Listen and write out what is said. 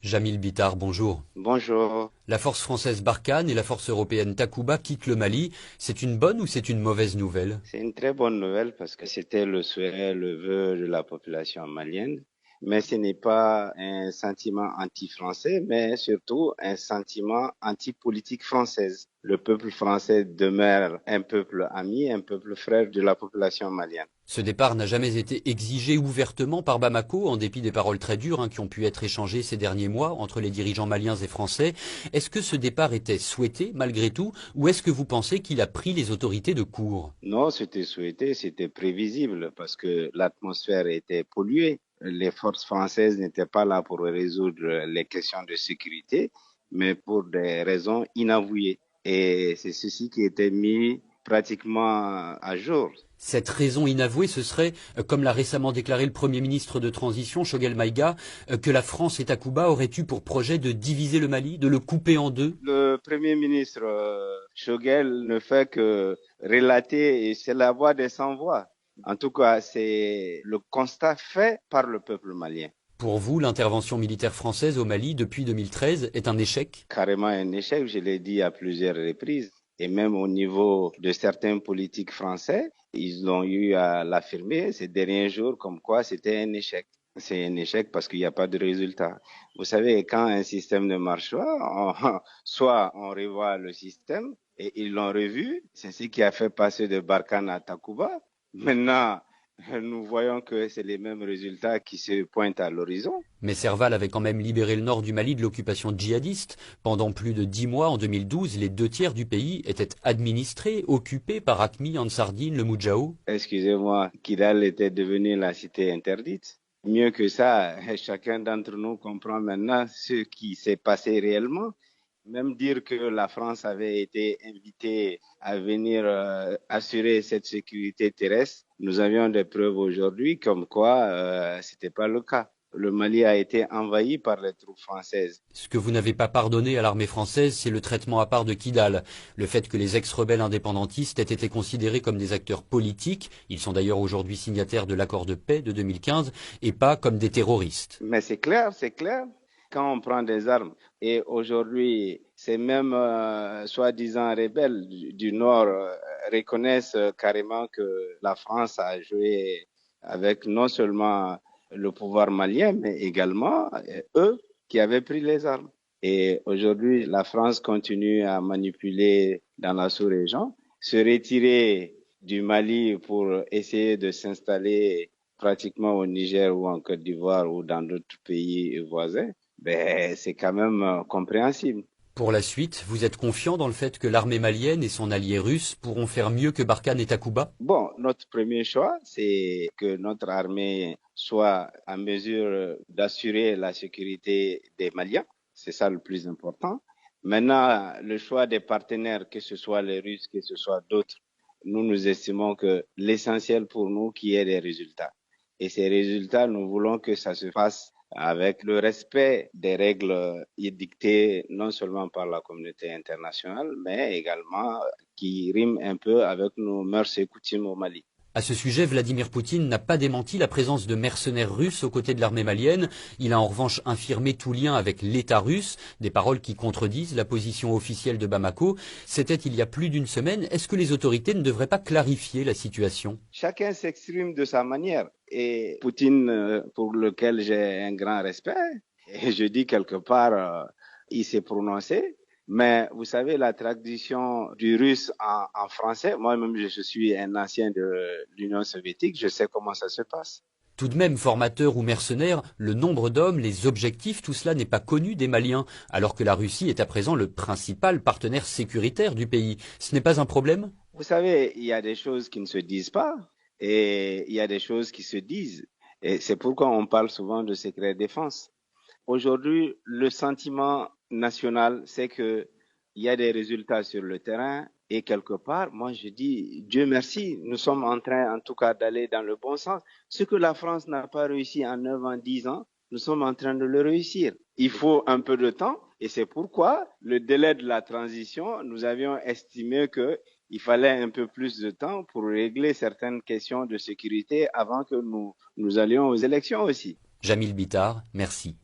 Jamil Bitar, bonjour. Bonjour. La force française Barkhane et la force européenne Takuba quittent le Mali. C'est une bonne ou c'est une mauvaise nouvelle? C'est une très bonne nouvelle parce que c'était le souhait, le vœu de la population malienne. Mais ce n'est pas un sentiment anti-français, mais surtout un sentiment anti-politique française. Le peuple français demeure un peuple ami, un peuple frère de la population malienne. Ce départ n'a jamais été exigé ouvertement par Bamako, en dépit des paroles très dures qui ont pu être échangées ces derniers mois entre les dirigeants maliens et français. Est-ce que ce départ était souhaité malgré tout, ou est-ce que vous pensez qu'il a pris les autorités de court? Non, c'était souhaité, c'était prévisible parce que l'atmosphère était polluée. Les forces françaises n'étaient pas là pour résoudre les questions de sécurité, mais pour des raisons inavouées. Et c'est ceci qui était mis pratiquement à jour. Cette raison inavouée, ce serait, comme l'a récemment déclaré le Premier ministre de transition, Choguel Maïga, que la France et Takuba auraient eu pour projet de diviser le Mali, de le couper en deux. Le Premier ministre Choguel ne fait que relater et c'est la voix des sans-voix. En tout cas, c'est le constat fait par le peuple malien. Pour vous, l'intervention militaire française au Mali depuis 2013 est un échec? Carrément un échec, je l'ai dit à plusieurs reprises. Et même au niveau de certains politiques français, ils ont eu à l'affirmer ces derniers jours comme quoi c'était un échec. C'est un échec parce qu'il n'y a pas de résultat. Vous savez, quand un système ne marche pas, soit on revoit le système et ils l'ont revu. C'est ce qui a fait passer de Barkhane à Takuba. Maintenant, nous voyons que c'est les mêmes résultats qui se pointent à l'horizon. Mais Serval avait quand même libéré le nord du Mali de l'occupation djihadiste. Pendant plus de 10 mois, en 2012, les 2 tiers du pays étaient administrés, occupés par Achmi, Ansardine, le Moudjahou. Excusez-moi, Kidal était devenue la cité interdite. Mieux que ça, chacun d'entre nous comprend maintenant ce qui s'est passé réellement. Même dire que la France avait été invitée à venir assurer cette sécurité terrestre, nous avions des preuves aujourd'hui comme quoi c'était pas le cas. Le Mali a été envahi par les troupes françaises. Ce que vous n'avez pas pardonné à l'armée française, c'est le traitement à part de Kidal. Le fait que les ex-rebelles indépendantistes aient été considérés comme des acteurs politiques, ils sont d'ailleurs aujourd'hui signataires de l'accord de paix de 2015, et pas comme des terroristes. Mais c'est clair, c'est clair. Quand on prend des armes et aujourd'hui, ces mêmes soi-disant rebelles du Nord reconnaissent carrément que la France a joué avec non seulement le pouvoir malien, mais également eux qui avaient pris les armes. Et aujourd'hui, la France continue à manipuler dans la sous-région, se retirer du Mali pour essayer de s'installer pratiquement au Niger ou en Côte d'Ivoire ou dans d'autres pays voisins, ben, c'est quand même compréhensible. Pour la suite, vous êtes confiant dans le fait que l'armée malienne et son allié russe pourront faire mieux que Barkhane et Takuba? Bon, notre premier choix, c'est que notre armée soit en mesure d'assurer la sécurité des Maliens. C'est ça le plus important. Maintenant, le choix des partenaires, que ce soit les Russes, que ce soit d'autres, nous estimons que l'essentiel pour nous, qu'il y ait des résultats. Et ces résultats, nous voulons que ça se fasse avec le respect des règles édictées non seulement par la communauté internationale, mais également qui riment un peu avec nos mœurs et coutumes au Mali. À ce sujet, Vladimir Poutine n'a pas démenti la présence de mercenaires russes aux côtés de l'armée malienne. Il a en revanche infirmé tout lien avec l'État russe, des paroles qui contredisent la position officielle de Bamako. C'était il y a plus d'une semaine. Est-ce que les autorités ne devraient pas clarifier la situation? Chacun s'exprime de sa manière. Et Poutine, pour lequel j'ai un grand respect, et je dis quelque part, il s'est prononcé. Mais vous savez, la traduction du russe en français, moi-même je suis un ancien de l'Union soviétique, je sais comment ça se passe. Tout de même, formateurs ou mercenaires, le nombre d'hommes, les objectifs, tout cela n'est pas connu des Maliens, alors que la Russie est à présent le principal partenaire sécuritaire du pays. Ce n'est pas un problème? Vous savez, il y a des choses qui ne se disent pas et il y a des choses qui se disent. Et c'est pourquoi on parle souvent de secret défense. Aujourd'hui, le sentiment national, c'est que il y a des résultats sur le terrain et quelque part, moi je dis Dieu merci, nous sommes en train en tout cas d'aller dans le bon sens. Ce que la France n'a pas réussi en 9 ans, 10 ans, nous sommes en train de le réussir. Il faut un peu de temps et c'est pourquoi le délai de la transition, nous avions estimé que il fallait un peu plus de temps pour régler certaines questions de sécurité avant que nous allions aux élections aussi. Jamil Bitar, merci.